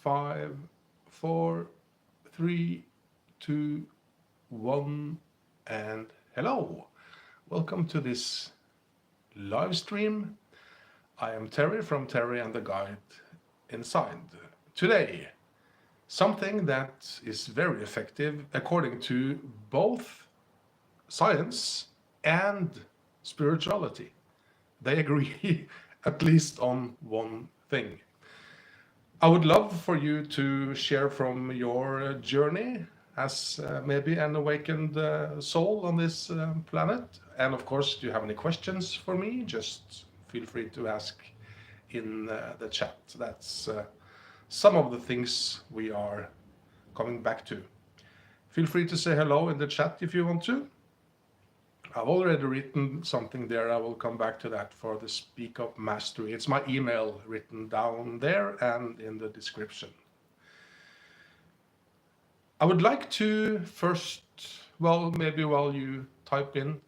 5, 4, 3, 2, 1, and hello. Welcome to this live stream. I am Terry from Terry and the Guide Inside. Today, something that is very effective according to both science and spirituality. They agree at least on one thing. I would love for you to share from your journey as maybe an awakened soul on this planet. And of course, do you have any questions for me? Just feel free to ask in the chat. That's some of the things we are coming back to. Feel free to say hello in the chat if you want to. I've already written something there. I will come back to that for the Speak Up Mastery. It's my email written down there and in the description. I would like to first, well, maybe while you type in,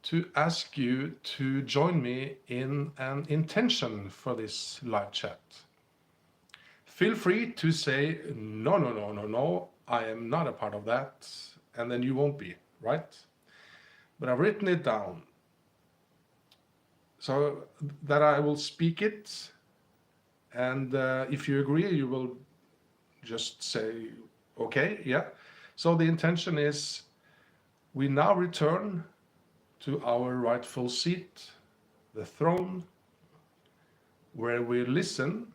to ask you to join me in an intention for this live chat. Feel free to say, no, I am not a part of that, and then you won't be, right? But I've written it down so that I will speak it, and if you agree, you will just say, okay, yeah. So the intention is we now return to our rightful seat, the throne, where we listen,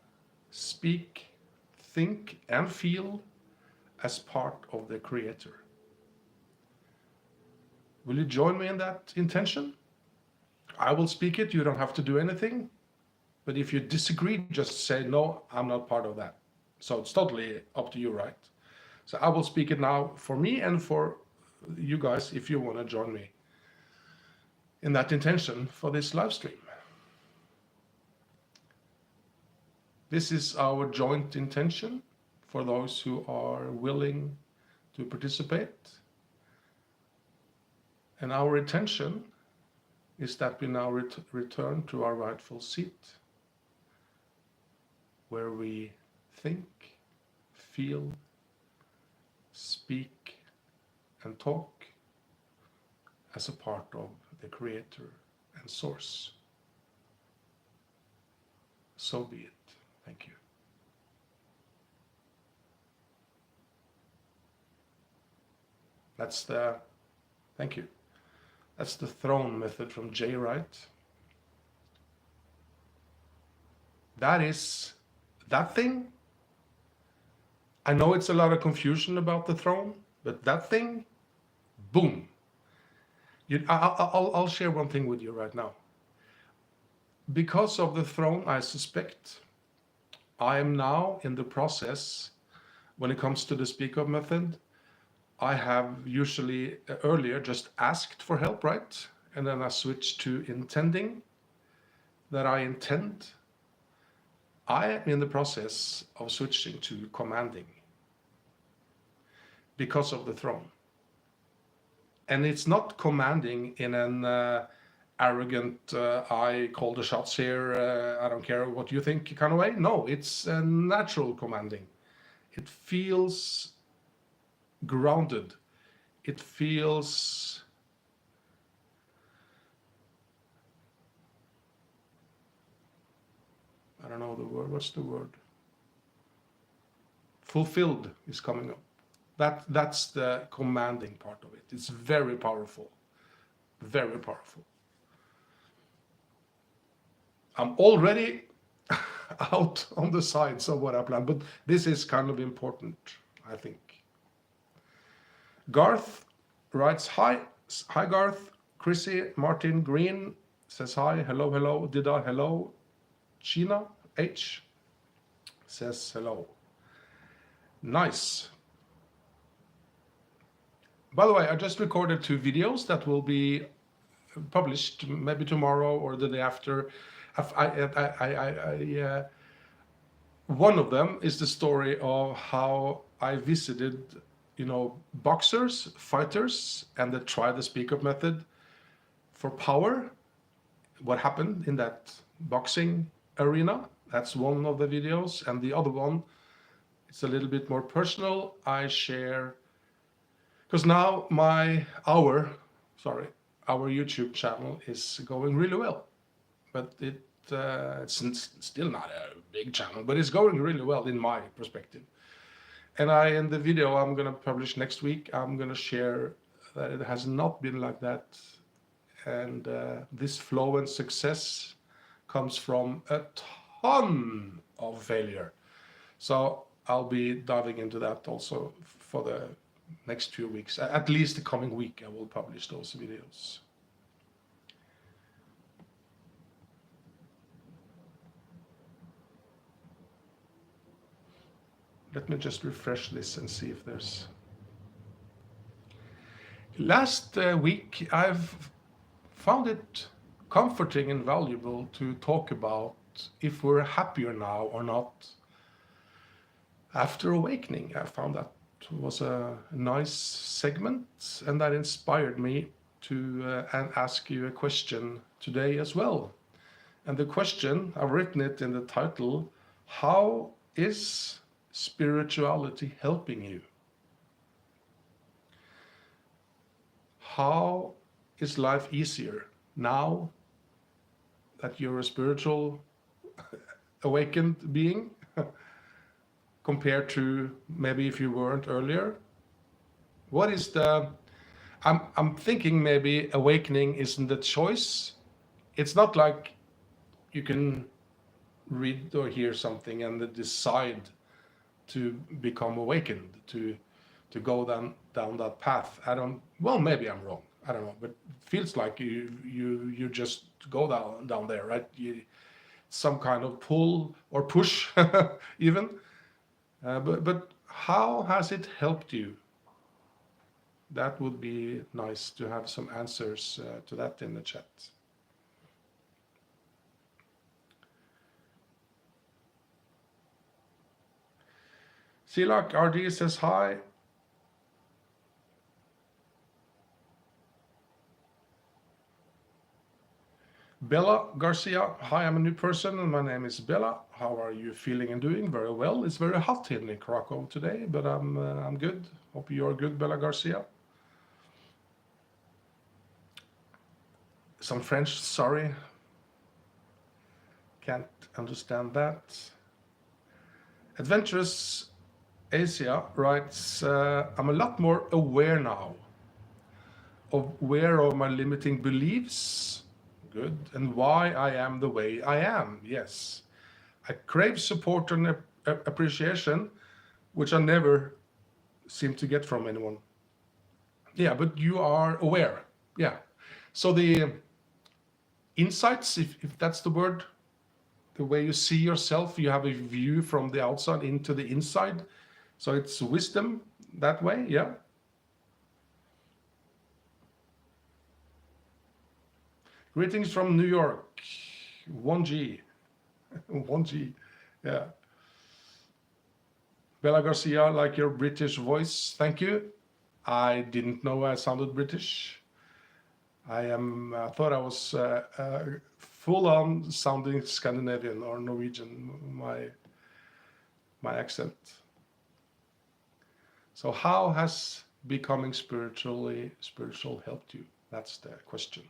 speak, think, and feel as part of the Creator. Will you join me in that intention? I will speak it, you don't have to do anything. But if you disagree, just say, no, I'm not part of that. So it's totally up to you, right? So I will speak it now for me and for you guys if you want to join me in that intention for this live stream. This is our joint intention for those who are willing to participate. And our intention is that we now return to our rightful seat, where we think, feel, speak, and talk as a part of the Creator and Source. So be it. Thank you. Thank you. That's the throne method from Jay Wright. That is that thing. I know it's a lot of confusion about the throne, but that thing, boom. I'll share one thing with you right now. Because of the throne, I suspect I am now in the process, when it comes to the Speak Up method, I have usually earlier just asked for help, right? And then I switched to intending, that I intend. I am in the process of switching to commanding because of the throne. And it's not commanding in an arrogant, I call the shots here, I don't care what you think kind of way. No, it's a natural commanding. It feels grounded. It feels I don't know the word. What's the word? Fulfilled is coming up. That's the commanding part of it. It's very powerful. Very powerful. I'm already out on the sides of what I planned, but this is kind of important, I think. Garth writes, hi Garth. Chrissy Martin Green says hi, hello, Dida, hello. China H says hello. Nice. By the way, I just recorded 2 videos that will be published maybe tomorrow or the day after. One of them is the story of how I visited, boxers, fighters, and they tried the Speak Up method for power. What happened in that boxing arena? That's one of the videos, and the other one It's a little bit more personal. I share, because now our YouTube channel is going really well, but it's still not a big channel, but it's going really well in my perspective. And in the video I'm gonna publish next week, I'm gonna share that it has not been like that, and this flow and success comes from a ton of failure. So I'll be diving into that also for the next few weeks. At least the coming week I will publish those videos. Let me just refresh this and see if there's... Last week I've found it comforting and valuable to talk about if we're happier now or not after awakening. I found that was a nice segment, and that inspired me to ask you a question today as well. And the question, I've written it in the title: how is spirituality helping you? How is life easier now that you're a spiritual awakened being compared to maybe if you weren't earlier? What is the... I'm thinking maybe awakening isn't a choice. It's not like you can read or hear something and then decide to become awakened, to go down that path. Well, maybe I'm wrong. I don't know, but it feels like you just go down there, right? Some kind of pull or push, even. But how has it helped you? That would be nice to have some answers to that in the chat. Silak RD says hi. Bella Garcia, hi, I'm a new person and my name is Bella. How are you feeling and doing? Very well. It's very hot here in Krakow today, but I'm good. Hope you're good, Bella Garcia. Some French, sorry. Can't understand that. Adventurous Asia writes, I'm a lot more aware now of my limiting beliefs. Good. And why I am the way I am. Yes. I crave support and appreciation, which I never seem to get from anyone. Yeah, but you are aware. Yeah. So the insights, if that's the word, the way you see yourself, you have a view from the outside into the inside. So it's wisdom that way. Yeah. Greetings from New York. 1G. 1G. Yeah. Bella Garcia, like your British voice. Thank you. I didn't know I sounded British. I thought I was full on sounding Scandinavian or Norwegian, my accent. So how has becoming spiritual helped you? That's the question.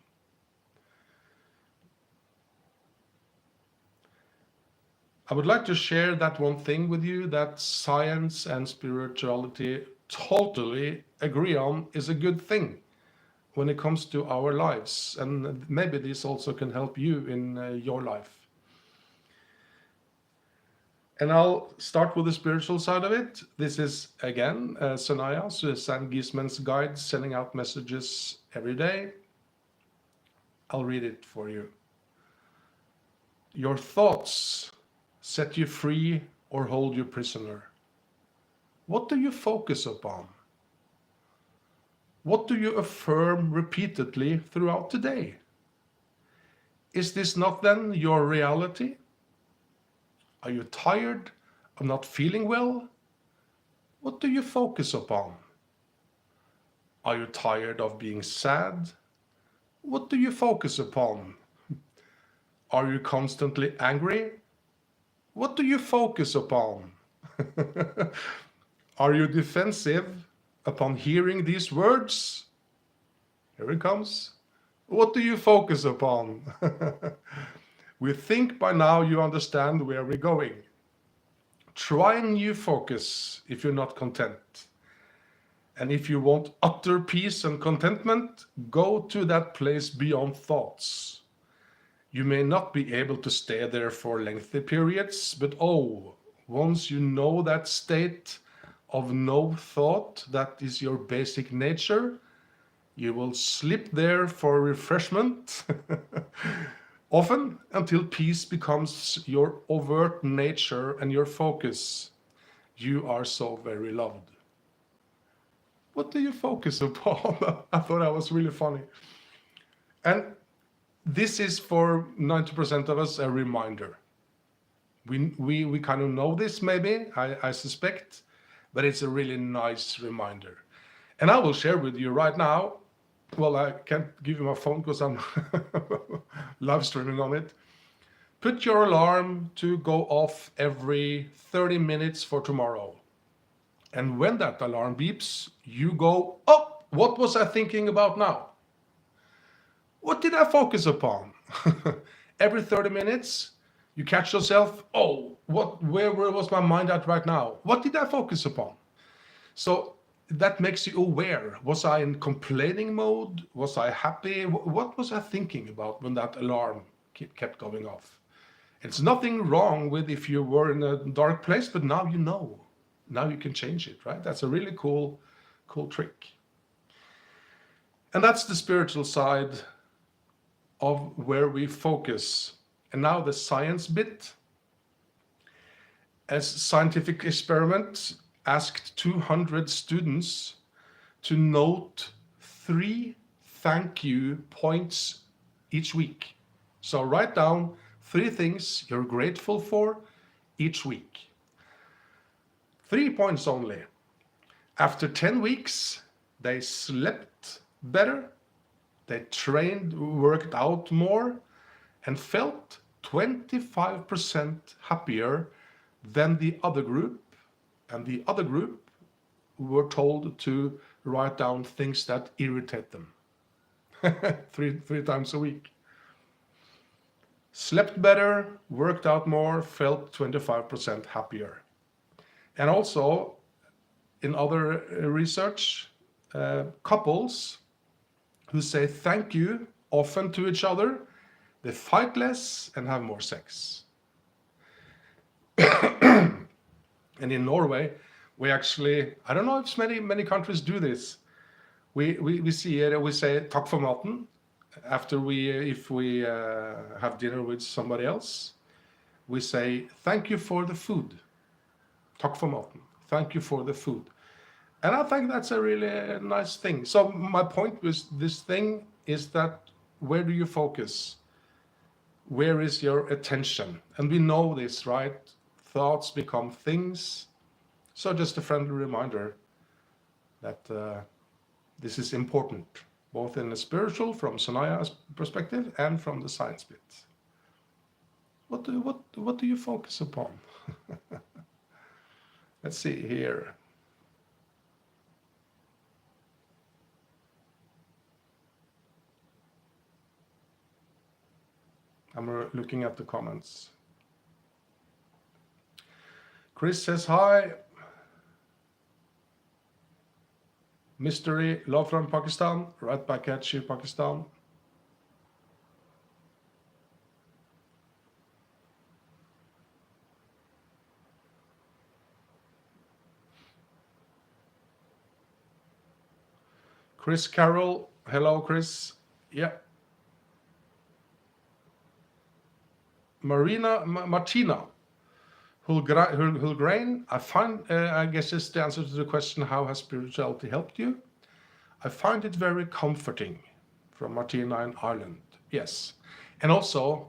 I would like to share that one thing with you that science and spirituality totally agree on is a good thing when it comes to our lives. And maybe this also can help you in your life. And I'll start with the spiritual side of it. This is, again, Sanaya, Suzanne Giesman's guide, sending out messages every day. I'll read it for you. Your thoughts set you free or hold you prisoner. What do you focus upon? What do you affirm repeatedly throughout the day? Is this not then your reality? Are you tired of not feeling well? What do you focus upon? Are you tired of being sad? What do you focus upon? Are you constantly angry? What do you focus upon? Are you defensive upon hearing these words? Here it comes. What do you focus upon? We think by now you understand where we're going. Try a new focus if you're not content. And if you want utter peace and contentment, go to that place beyond thoughts. You may not be able to stay there for lengthy periods, but once you know that state of no thought, that is your basic nature, you will slip there for refreshment, often until peace becomes your overt nature and your focus. You are so very loved. What do you focus upon? I thought that was really funny. And this is for 90% of us a reminder. We kind of know this maybe, I suspect, but it's a really nice reminder. And I will share with you right now. Well, I can't give you my phone because I'm live streaming on it. Put your alarm to go off every 30 minutes for tomorrow. And when that alarm beeps, you go, oh, what was I thinking about now? What did I focus upon? Every 30 minutes, you catch yourself, where was my mind at right now? What did I focus upon? So that makes you aware. Was I in complaining mode? Was I happy? What was I thinking about when that alarm kept going off? It's nothing wrong with if you were in a dark place, but now you know. Now you can change it, right? That's a really cool trick. And that's the spiritual side of where we focus. And now the science bit. A scientific experiment asked 200 students to note 3 thank you points each week. So write down 3 things you're grateful for each week. 3 points only. After 10 weeks, they slept better, they trained, worked out more, and felt 25% happier than the other group. And the other group were told to write down things that irritate them. three times a week. Slept better, worked out more, felt 25% happier. And also, in other research, couples who say thank you often to each other, they fight less and have more sex. And in Norway, we actually, I don't know if many countries do this. We see it, we say takk for maten after if we have dinner with somebody else. We say thank you for the food. Takk for maten. Thank you for the food. And I think that's a really nice thing. So my point with this thing is that where do you focus? Where is your attention? And we know this, right? Thoughts become things. So just a friendly reminder that this is important, both in the spiritual, from Sanaya's perspective, and from the science bit. What do you focus upon? Let's see here. I'm looking at the comments. Chris says hi. Mystery, love from Pakistan. Right back at you, Pakistan. Chris Carroll. Hello, Chris. Yeah. Martina Hulgrain, I guess it's the answer to the question, how has spirituality helped you? I find it very comforting, from Martina in Ireland. Yes. And also,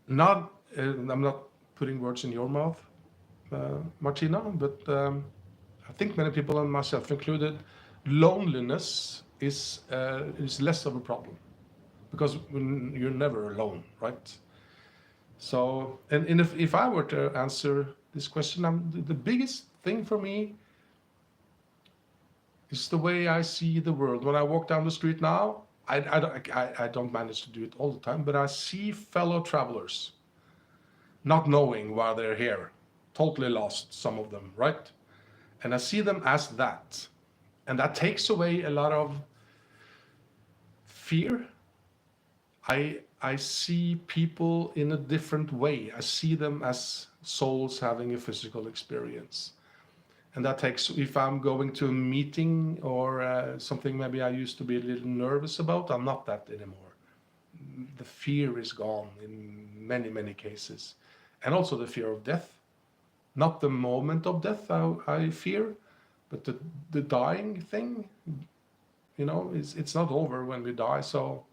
I'm not putting words in your mouth, Martina, but I think many people, and myself included, loneliness is less of a problem, because you're never alone, right? So, and if I were to answer this question. The biggest thing for me is the way I see the world. When I walk down the street now, I don't manage to do it all the time, but I see fellow travelers not knowing why they're here, totally lost, some of them, right? And I see them as that. And that takes away a lot of fear. I see people in a different way. I see them as souls having a physical experience. And that takes, if I'm going to a meeting or something maybe I used to be a little nervous about, I'm not that anymore. The fear is gone in many, many cases. And also the fear of death. Not the moment of death I fear, but the dying thing, it's not over when we die. So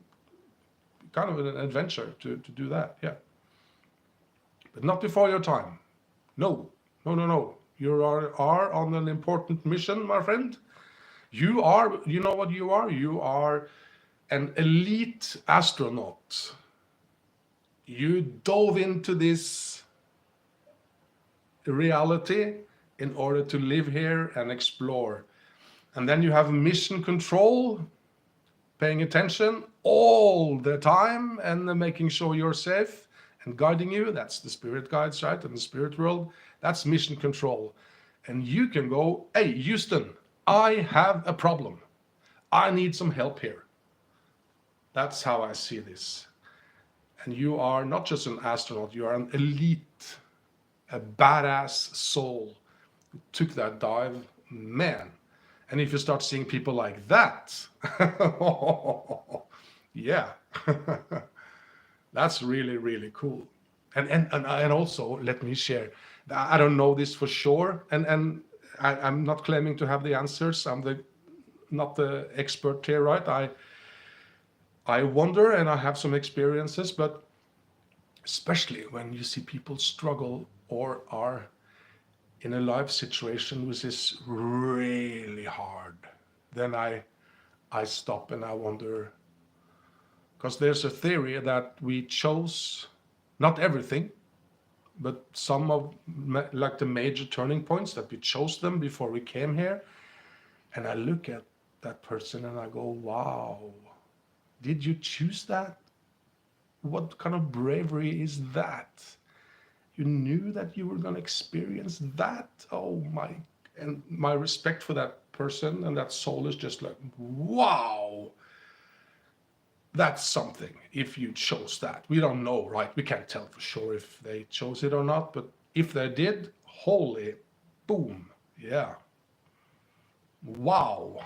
kind of an adventure to do that, yeah. But not before your time. No. You are on an important mission, my friend. You know what you are? You are an elite astronaut. You dove into this reality in order to live here and explore. And then you have mission control, paying attention all the time and making sure you're safe and guiding you. That's the spirit guides, right? In the spirit world, that's mission control. And you can go, hey, Houston, I have a problem. I need some help here. That's how I see this. And you are not just an astronaut, you are an elite, a badass soul who took that dive, man. And if you start seeing people like that, yeah, that's really, really cool. And also, let me share, I don't know this for sure, and I'm not claiming to have the answers. I'm not the expert here, right? I wonder, and I have some experiences, but especially when you see people struggle or are in a life situation which is really hard, then I stop and I wonder, because there's a theory that we chose not everything, but some of like the major turning points, that we chose them before we came here. And I look at that person and I go, wow, did you choose that? What kind of bravery is that? You knew that you were going to experience that? Oh my, and my respect for that person and that soul is just like, wow, that's something. If you chose that, we don't know, right? We can't tell for sure if they chose it or not, but if they did, holy boom, yeah, wow.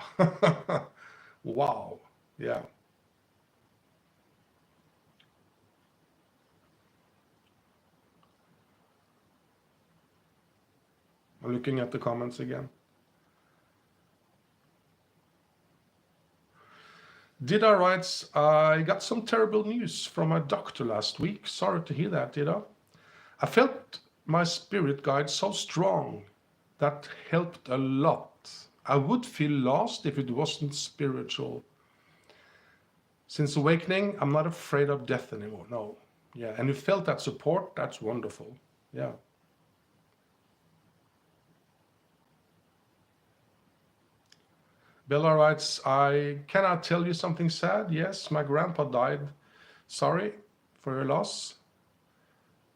Wow, yeah. I'm looking at the comments again. Dida writes, I got some terrible news from my doctor last week. Sorry to hear that, Dida. I felt my spirit guide so strong. That helped a lot. I would feel lost if it wasn't spiritual. Since awakening, I'm not afraid of death anymore. No. Yeah. And you felt that support. That's wonderful. Yeah. Bella writes, I cannot tell you something sad. Yes, my grandpa died. Sorry for your loss.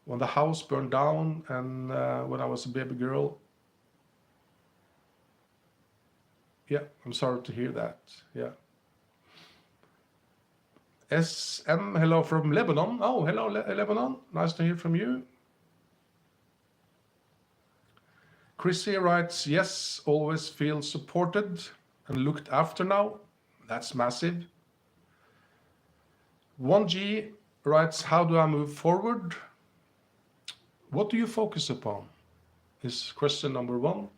When the house burned down and when I was a baby girl. Yeah, I'm sorry to hear that. Yeah. SM, hello from Lebanon. Oh, hello, Lebanon. Nice to hear from you. Chrissy writes, yes, always feel supported and looked after now. That's massive. 1G writes, how do I move forward? What do you focus upon? Is question number one.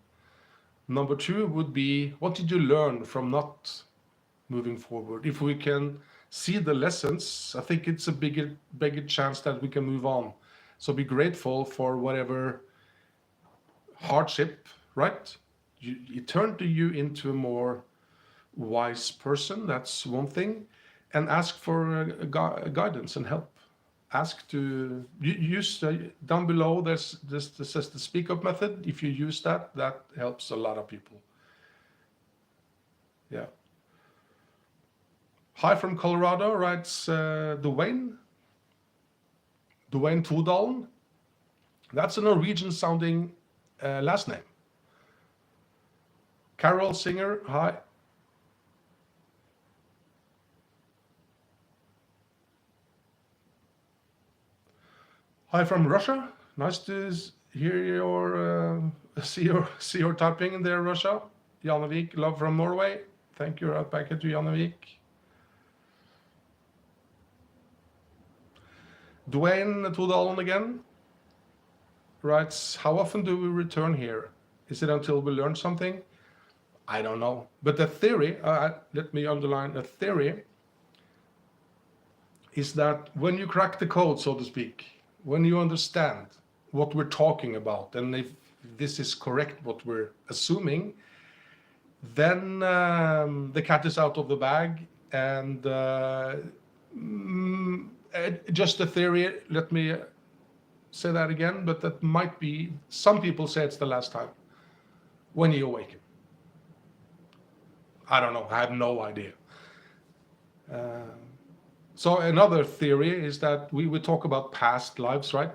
Number two would be, what did you learn from not moving forward? If we can see the lessons, I think it's a bigger chance that we can move on. So be grateful for whatever hardship, right? It turned you into a more wise person. That's one thing. And ask for guidance and help. ask to use down below. This says the speak up method. If you use that, that helps a lot of people. Yeah. Hi from Colorado, writes Dwayne Todalen. That's a Norwegian sounding last name. Carol Singer, hi. Hi from Russia. Nice to hear your see your typing in there, Russia. Janevik, love from Norway. Thank you, right back to Janevik. Dwayne Todalen again writes, how often do we return here? Is it until we learn something? I don't know. But the theory, let me underline, the theory is that when you crack the code, so to speak, when you understand what we're talking about, and if this is correct, what we're assuming, then the cat is out of the bag. And just a theory, let me say that again, but that might be, some people say it's the last time when you awaken. I don't know, I have no idea. So another theory is that we talk about past lives, right?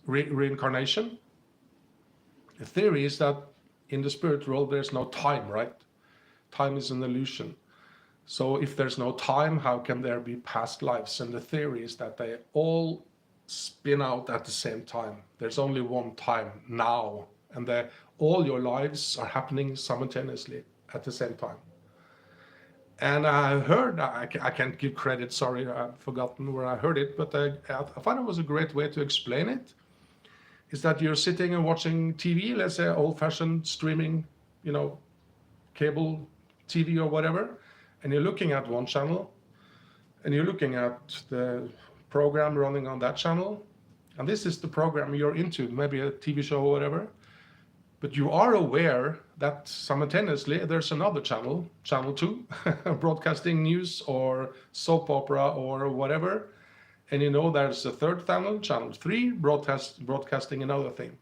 Reincarnation. The theory is that in the spirit world, there's no time, right? Time is an illusion. So if there's no time, how can there be past lives? And the theory is that they all spin out at the same time. There's only one time now, and all your lives are happening simultaneously at the same time. And I heard, I can't give credit, sorry, I've forgotten where I heard it, but I thought it was a great way to explain it, is that you're sitting and watching TV, let's say old-fashioned streaming, cable TV or whatever, and you're looking at one channel, and you're looking at the program running on that channel, and this is the program you're into, maybe a TV show or whatever, but you are aware that simultaneously there's another channel 2, broadcasting news or soap opera or whatever, and there's a third channel 3, broadcasting another thing.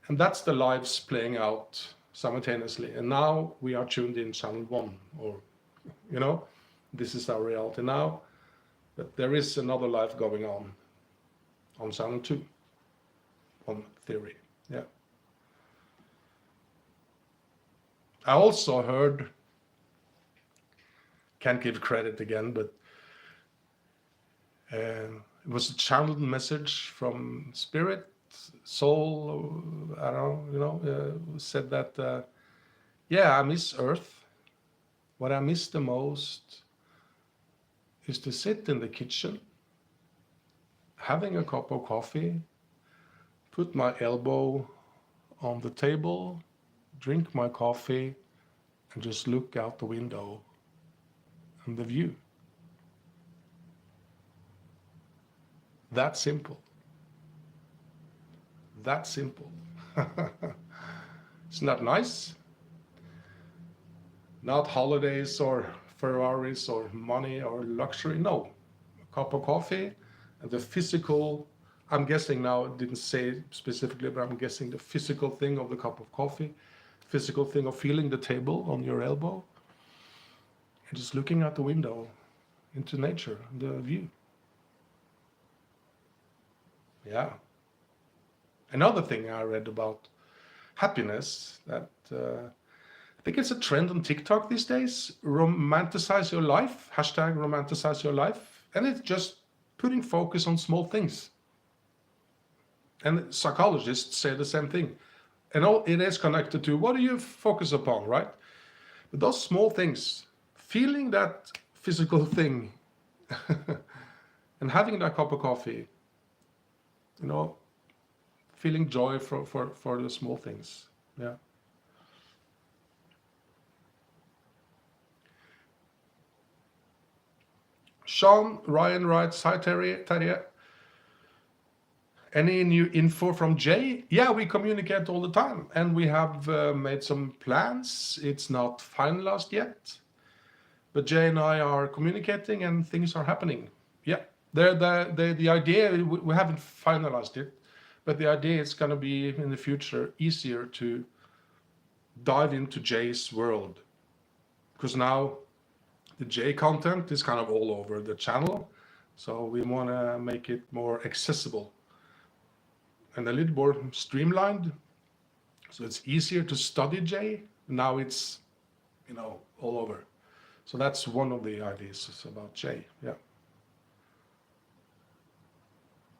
And that's the lives playing out simultaneously. And now we are tuned in channel 1, or, this is our reality now. But there is another life going on channel 2, on theory, yeah. I also heard, can't give credit again, but it was a channeled message from spirit, soul, I don't know, said that, yeah, I miss Earth. What I miss the most is to sit in the kitchen, having a cup of coffee, put my elbow on the table, drink my coffee, and just look out the window and the view. That simple. That simple. Isn't that nice? Not holidays or Ferraris or money or luxury. No. A cup of coffee and the physical, I'm guessing now, it didn't say specifically, but I'm guessing the physical thing of the cup of coffee, physical thing of feeling the table on your elbow, and just looking out the window into nature, the view. Yeah. Another thing I read about happiness, that I think it's a trend on TikTok these days, romanticize your life, hashtag romanticize your life, and it's just putting focus on small things. And psychologists say the same thing. And it is connected to what do you focus upon, right? But those small things, feeling that physical thing and having that cup of coffee, feeling joy for the small things. Yeah. Sean Ryan writes, hi Terje. Any new info from Jay? Yeah, we communicate all the time, and we have made some plans. It's not finalized yet, but Jay and I are communicating and things are happening. Yeah, The idea, we haven't finalized it, but the idea is going to be in the future easier to dive into J's world, because now the J content is kind of all over the channel, so we want to make it more accessible and a little more streamlined, so it's easier to study J. Now it's, all over. So that's one of the ideas about J. Yeah.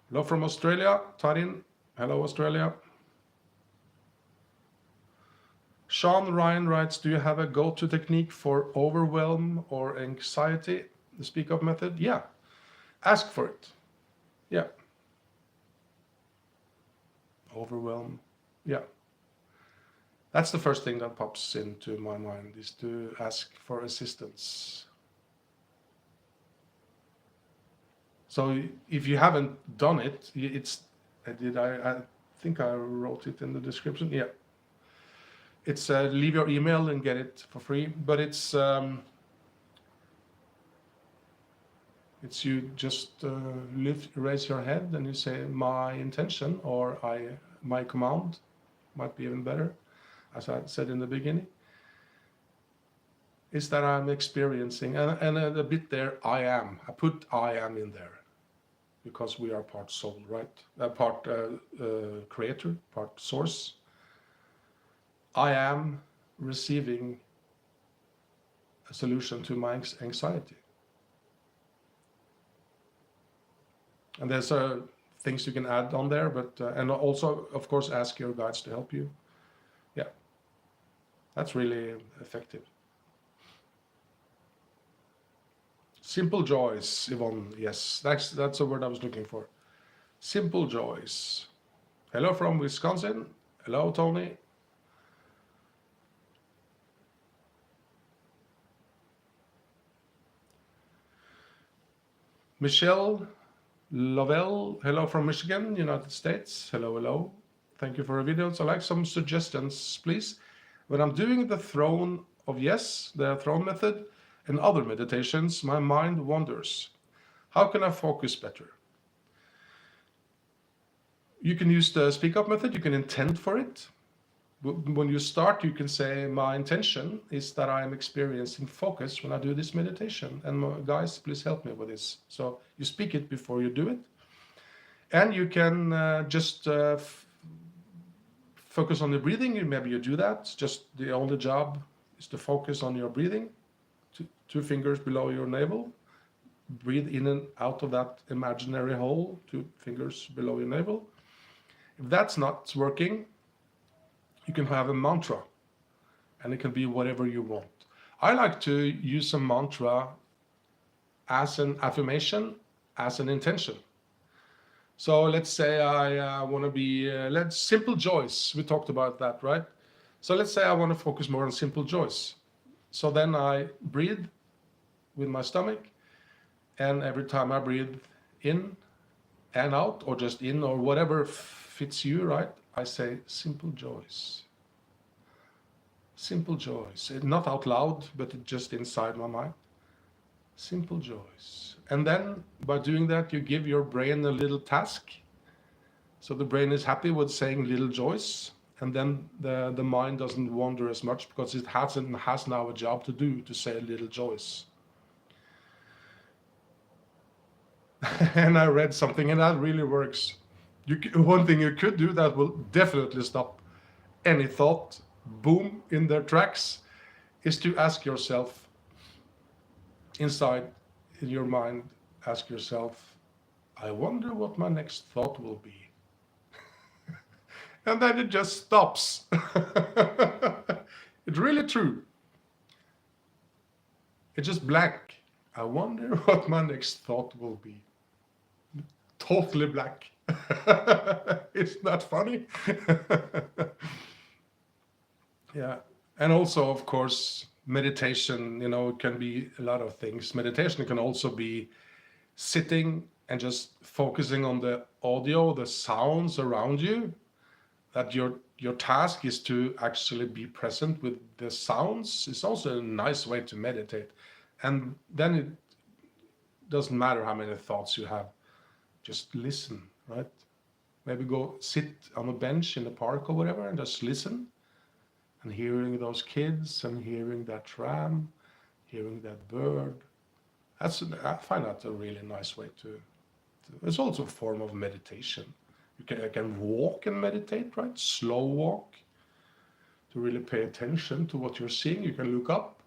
Hello from Australia, Tarin. Hello, Australia. Sean Ryan writes, do you have a go-to technique for overwhelm or anxiety? The speak up method? Yeah. Ask for it. Yeah. Overwhelm. Yeah. That's the first thing that pops into my mind, is to ask for assistance. So if you haven't done it, I think I wrote it in the description. Yeah. It's leave your email and get it for free, but it's you just raise your head and you say my intention, or my command, might be even better, as I said in the beginning, is that I'm experiencing, and a bit there, I am. I put I am in there, because we are part soul, right? Part creator, part source. I am receiving a solution to my anxiety. And there's things you can add on there, but and also, of course, ask your guides to help you. Yeah, that's really effective. Simple joys, Yvonne. Yes, that's a word I was looking for. Simple joys. Hello from Wisconsin. Hello, Tony. Michelle Lovell, hello from Michigan, United States. Hello, hello. Thank you for the videos. I'd like some suggestions, please. When I'm doing the throne of yes, the throne method, and other meditations, my mind wanders. How can I focus better? You can use the speak up method. You can intend for it. When you start, you can say, my intention is that I am experiencing focus when I do this meditation. And guys, please help me with this. So you speak it before you do it. And you can just focus on the breathing. Maybe you do that. Just the only job is to focus on your breathing. Two fingers below your navel. Breathe in and out of that imaginary hole, 2 fingers below your navel. If that's not working, you can have a mantra, and it can be whatever you want. I like to use a mantra as an affirmation, as an intention. So let's say I want to be, simple joys. We talked about that, right? So let's say I want to focus more on simple joys. So then I breathe with my stomach, and every time I breathe in and out, or just in, or whatever fits you, right? I say simple joys. Simple joys. Not out loud, but just inside my mind. Simple joys. And then by doing that, you give your brain a little task. So the brain is happy with saying little joys. And then the mind doesn't wander as much, because it has now a job to do, to say little joys. And I read something, and that really works. One thing you could do that will definitely stop any thought, boom, in their tracks, is to ask yourself, inside in your mind, ask yourself, I wonder what my next thought will be. And then it just stops. It's really true. It's just blank. I wonder what my next thought will be. Totally blank. Isn't that funny? Yeah. And also, of course, meditation, it can be a lot of things. Meditation can also be sitting and just focusing on the audio, the sounds around you. That your task is to actually be present with the sounds. It's also a nice way to meditate. And then doesn't matter how many thoughts you have, just listen, right? Maybe go sit on a bench in the park or whatever and just listen, and hearing those kids and hearing that tram, hearing that bird. I find that a really nice way to it's also a form of meditation. You can walk and meditate, right? Slow walk to really pay attention to what you're seeing. You can look up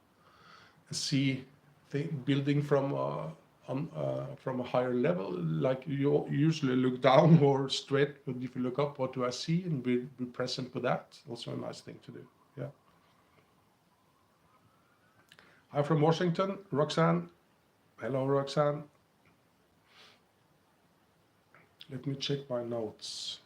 and see the building from a higher level, like you usually look down or straight, but if you look up, what do I see, and be present with that. Also a nice thing to do. Yeah. I'm from Washington, Roxanne. Hello, Roxanne. Let me check my notes.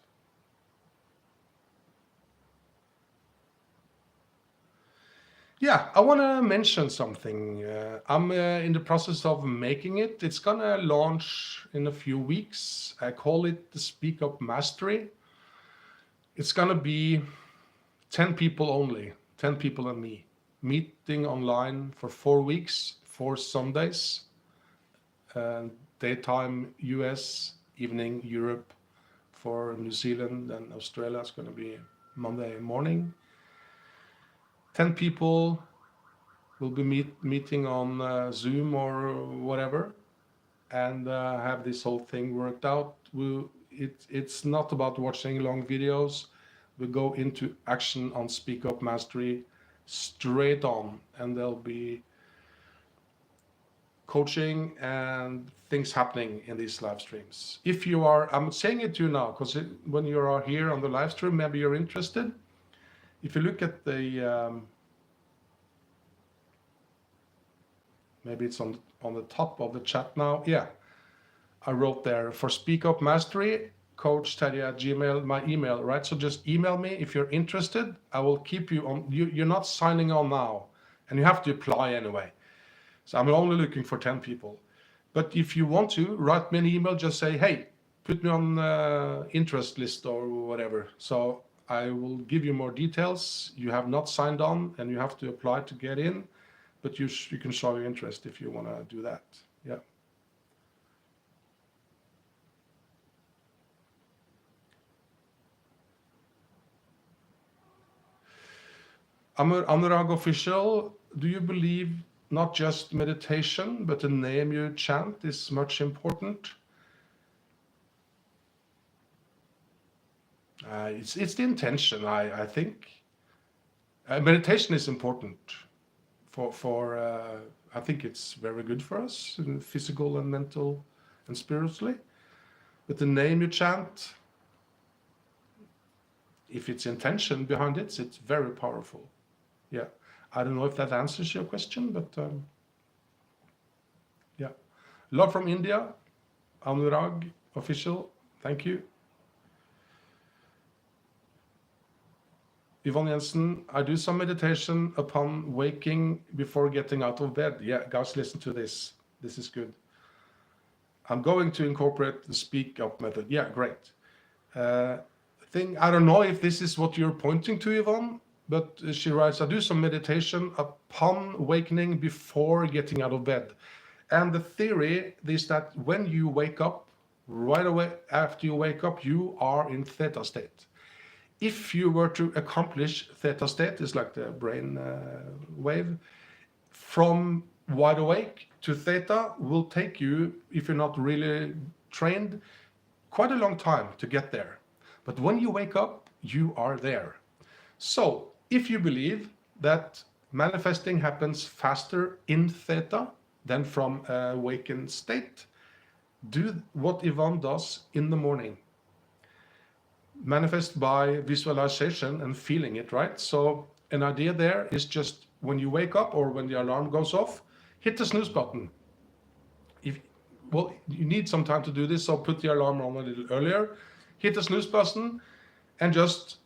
Yeah, I want to mention something. I'm in the process of making it. It's gonna launch in a few weeks. I call it the Speak Up Mastery. It's gonna be 10 people only, 10 people and me, meeting online for 4 weeks, 4 Sundays, daytime US, evening Europe. For New Zealand and Australia, it's going to be Monday morning. 10 people will be meeting on Zoom or whatever, and have this whole thing worked out. It's not about watching long videos. We go into action on Speak Up Mastery straight on, and there'll be coaching and things happening in these live streams. If you are, I'm saying it to you now, because when you are here on the live stream, maybe you're interested. If you look at the, maybe it's on the top of the chat now. Yeah, I wrote there for Speak Up Mastery, coachterje at Gmail, my email, right? So just email me if you're interested. I will keep you on. You're not signing on now, and you have to apply anyway. So I'm only looking for 10 people. But if you want to, write me an email, just say, hey, put me on interest list or whatever. So I will give you more details. You have not signed on and you have to apply to get in, but you can show your interest if you want to do that. Yeah. Anurag Official, do you believe not just meditation, but the name you chant is much important? It's the intention, I think. Meditation is important for I think it's very good for us, physical and mental and spiritually. But the name you chant, if it's intention behind it, it's very powerful. Yeah. I don't know if that answers your question, but yeah. Love from India, Anurag Official, thank you. Yvonne Jensen, I do some meditation upon waking before getting out of bed. Yeah, guys, listen to this. This is good. I'm going to incorporate the Speak Up method. Yeah, great. I don't know if this is what you're pointing to, Yvonne, but she writes, I do some meditation upon awakening before getting out of bed. And the theory is that when you wake up, right away after you wake up, you are in theta state. If you were to accomplish theta state, is like the brain wave, from wide awake to theta will take you, if you're not really trained, quite a long time to get there. But when you wake up, you are there. So if you believe that manifesting happens faster in theta than from a awakened state, do what Yvonne does in the morning. Manifest by visualization and feeling it, right? So an idea there is just when you wake up or when the alarm goes off, hit the snooze button. Well, you need some time to do this, so put the alarm on a little earlier, hit the snooze button, and just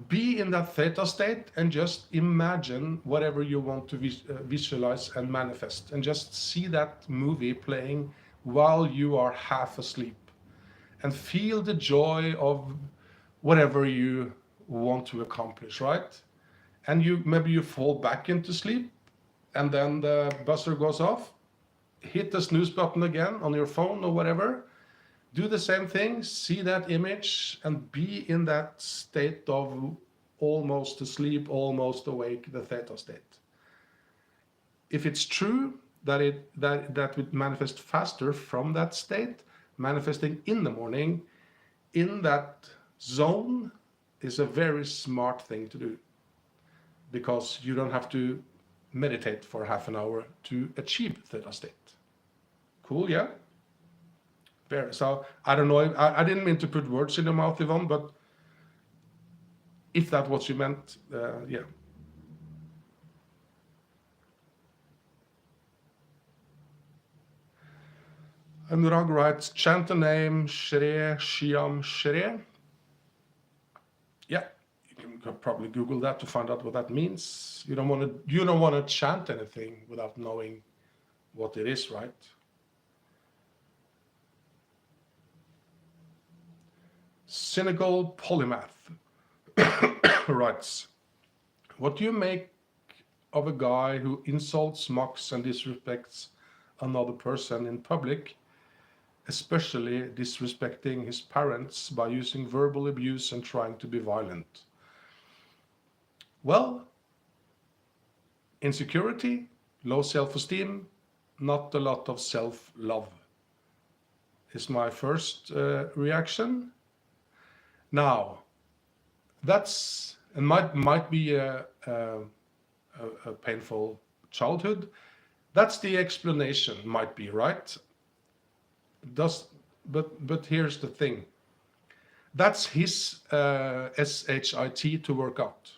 be in that theta state and just imagine whatever you want to visualize and manifest, and just see that movie playing while you are half asleep, and feel the joy of whatever you want to accomplish, right? And maybe you fall back into sleep, and then the buzzer goes off, hit the snooze button again on your phone or whatever. Do the same thing, see that image, and be in that state of almost asleep, almost awake, the theta state. If it's true that would manifest faster from that state, manifesting in the morning, in that zone, is a very smart thing to do, because you don't have to meditate for half an hour to achieve theta state. Cool, yeah? Very. So I don't know, I didn't mean to put words in your mouth, Yvonne, but if that's what you meant, yeah. Anurag writes, chant the name Shre Shyam Shre. Yeah, you can probably Google that to find out what that means. You don't want to chant anything without knowing what it is, right? Cynical Polymath writes, what do you make of a guy who insults, mocks, and disrespects another person in public, especially disrespecting his parents by using verbal abuse and trying to be violent? Well, insecurity, low self-esteem, not a lot of self-love is my first reaction. Now, that's, and might be a painful childhood. That's the explanation, might be, right? But here's the thing. That's his SHIT to work out,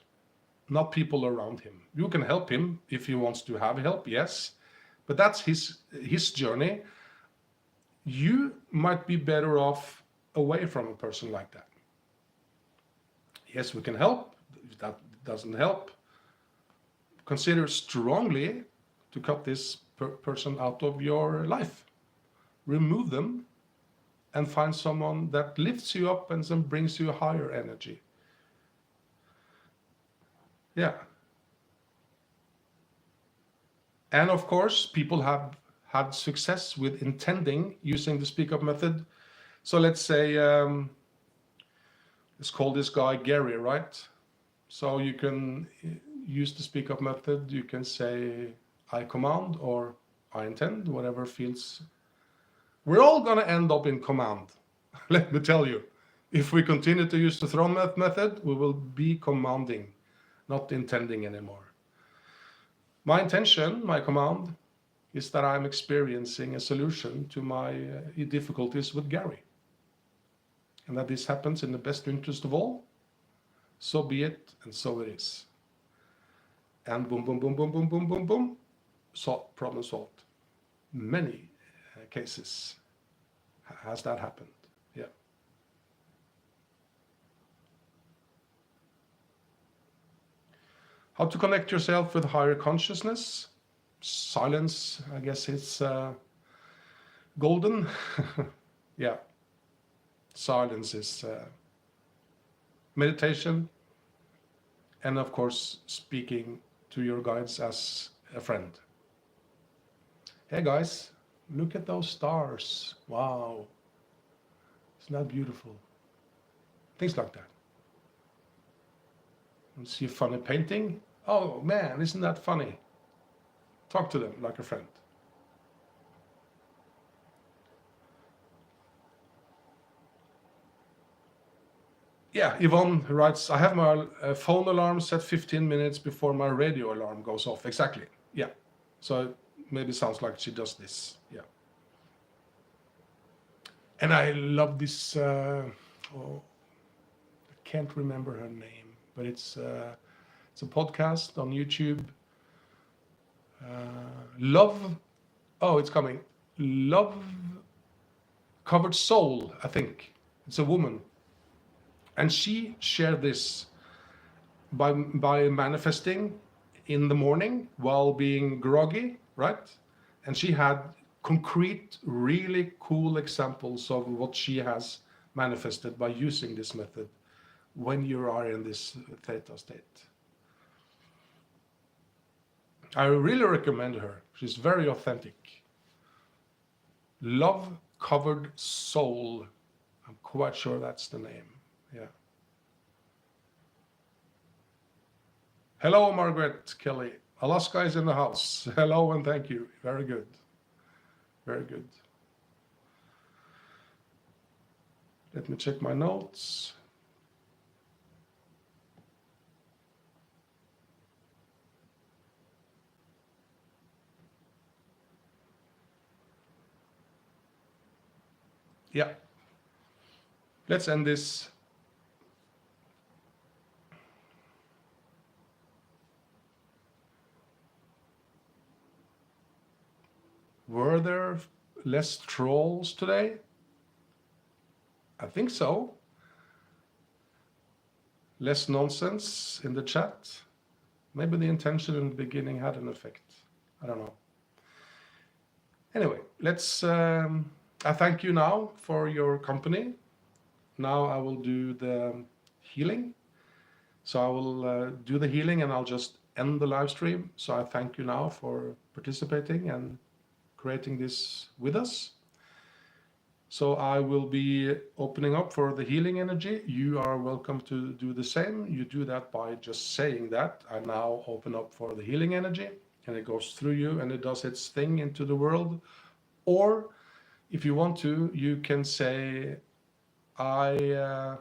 not people around him. You can help him if he wants to have help, yes, but that's his journey. You might be better off away from a person like that. Yes, we can help. If that doesn't help, consider strongly to cut this person out of your life. Remove them and find someone that lifts you up and brings you higher energy. Yeah. And of course, people have had success with intending using the speak up method. So let's say, let's call this guy Gary, right? So you can use the speak up method. You can say, I command or I intend, whatever feels. We're all going to end up in command. Let me tell you, if we continue to use the throw method, we will be commanding, not intending anymore. My intention, my command, is that I'm experiencing a solution to my difficulties with Gary. And that this happens in the best interest of all, so be it, and so it is. And boom, boom, boom, boom, boom, boom, boom, boom, problem solved. Many cases has that happened, yeah. How to connect yourself with higher consciousness? Silence, I guess it's golden. Yeah, silence is meditation, and of course speaking to your guides as a friend. Hey guys, look at those stars. Wow, isn't that beautiful? Things like that. And see a funny painting? Oh man, isn't that funny? Talk to them like a friend. Yeah, Yvonne writes, I have my phone alarm set 15 minutes before my radio alarm goes off. Exactly, yeah. So maybe sounds like she does this, yeah. And I love this, I can't remember her name, but it's a podcast on YouTube. Love, oh, it's coming. Love Covered Soul, I think. It's a woman. And she shared this by manifesting in the morning while being groggy, right? And she had concrete, really cool examples of what she has manifested by using this method when you are in this theta state. I really recommend her. She's very authentic. Love Covered Soul. I'm quite sure that's the name. Yeah. Hello, Margaret Kelly. Alaska is in the house. Hello and thank you. Very good. Very good. Let me check my notes. Yeah. Let's end this. Were there less trolls today? I think so. Less nonsense in the chat. Maybe the intention in the beginning had an effect. I don't know. Anyway, I thank you now for your company. Now I will do the healing. So I will do the healing and I'll just end the live stream. So I thank you now for participating and creating this with us. So I will be opening up for the healing energy. You are welcome to do the same. You do that by just saying that. I now open up for the healing energy, and it goes through you and it does its thing into the world. Or if you want to, you can say, my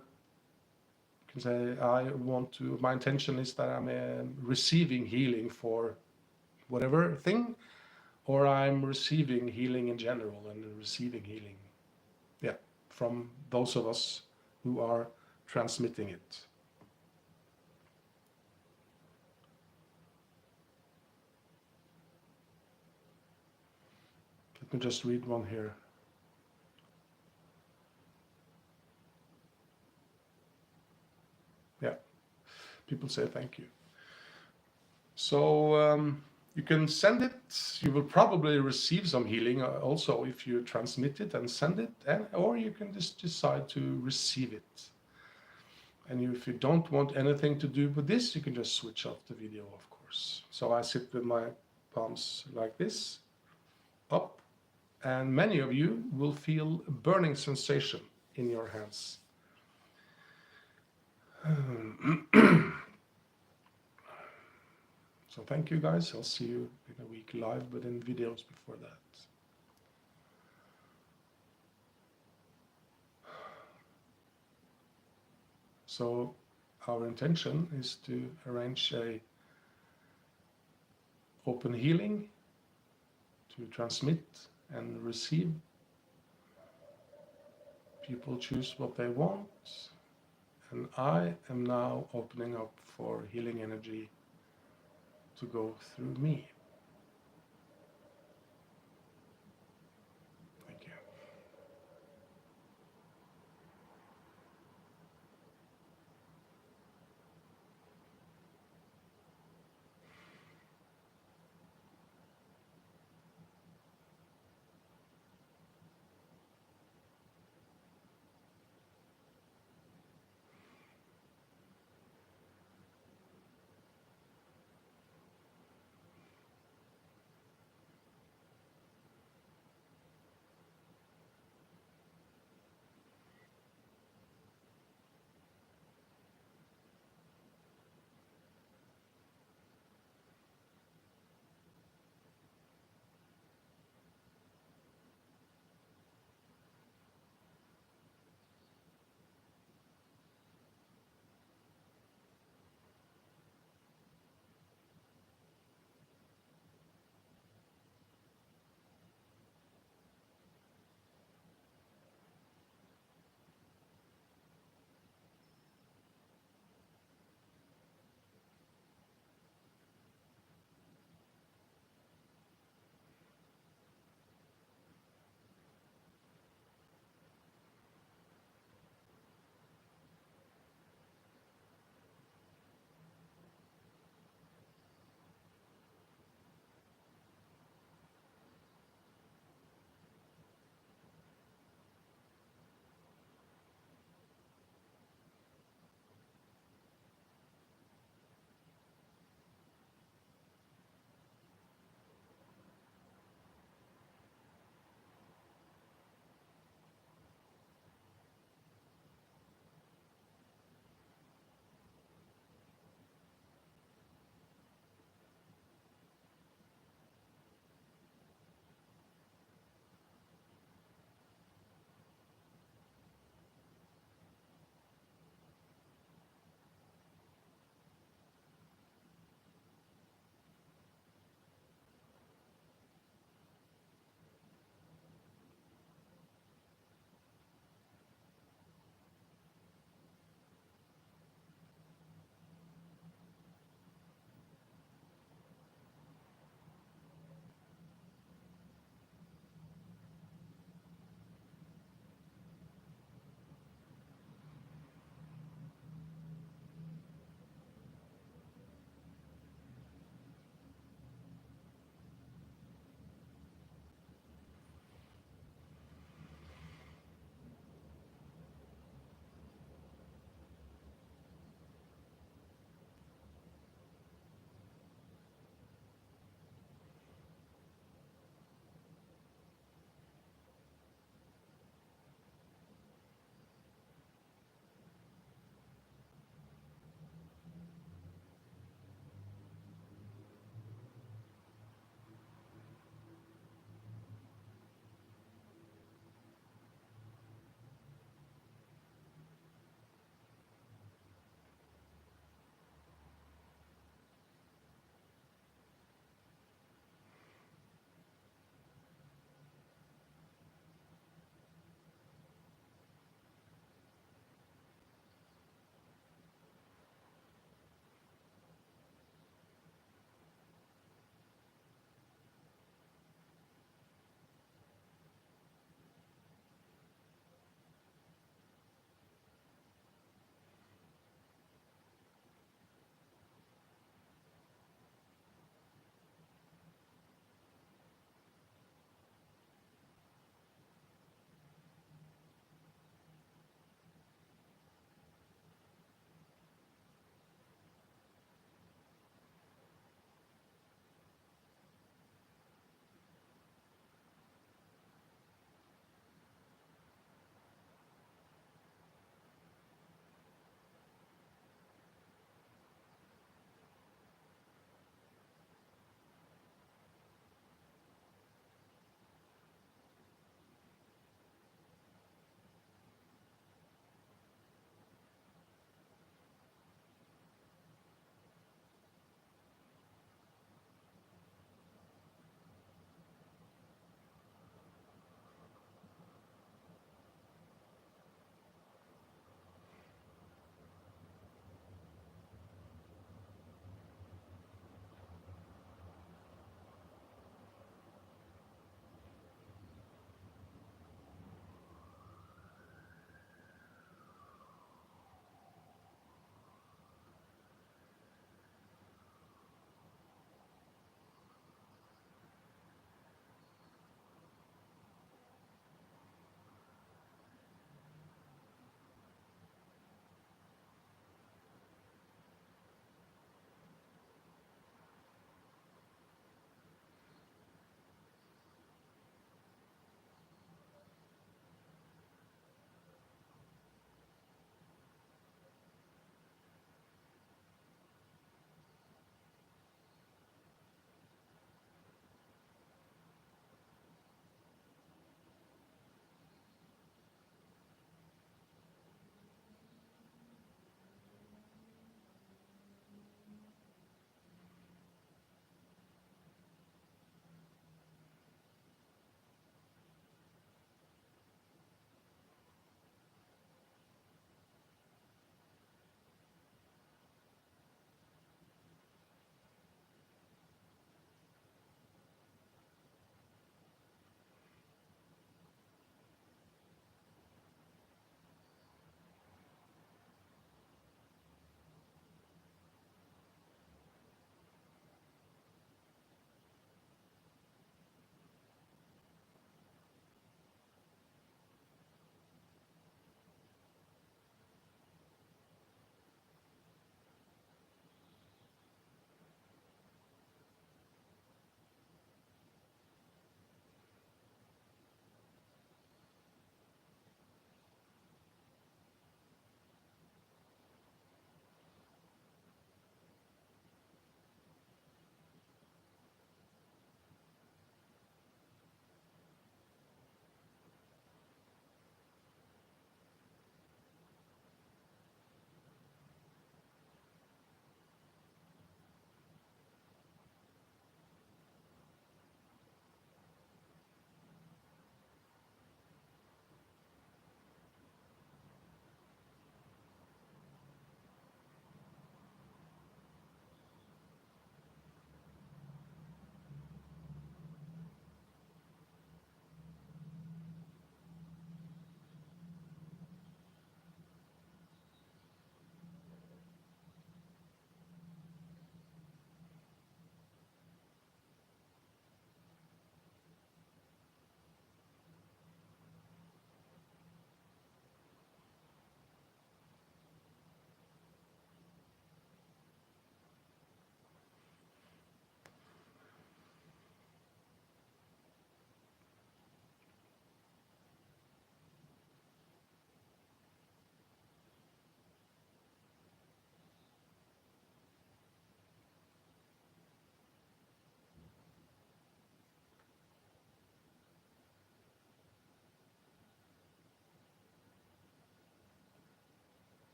intention is that I'm receiving healing for whatever thing, or I'm receiving healing in general and receiving healing. Yeah, from those of us who are transmitting it. Let me just read one here. Yeah, people say thank you. So you can send it. You will probably receive some healing also if you transmit it and send it, or you can just decide to receive it. And if you don't want anything to do with this, you can just switch off the video, of course. So I sit with my palms like this, up, and many of you will feel a burning sensation in your hands. So thank you guys. I'll see you in a week live, but in videos before that. So our intention is to arrange a open healing to transmit and receive. People choose what they want, and I am now opening up for healing energy to go through me.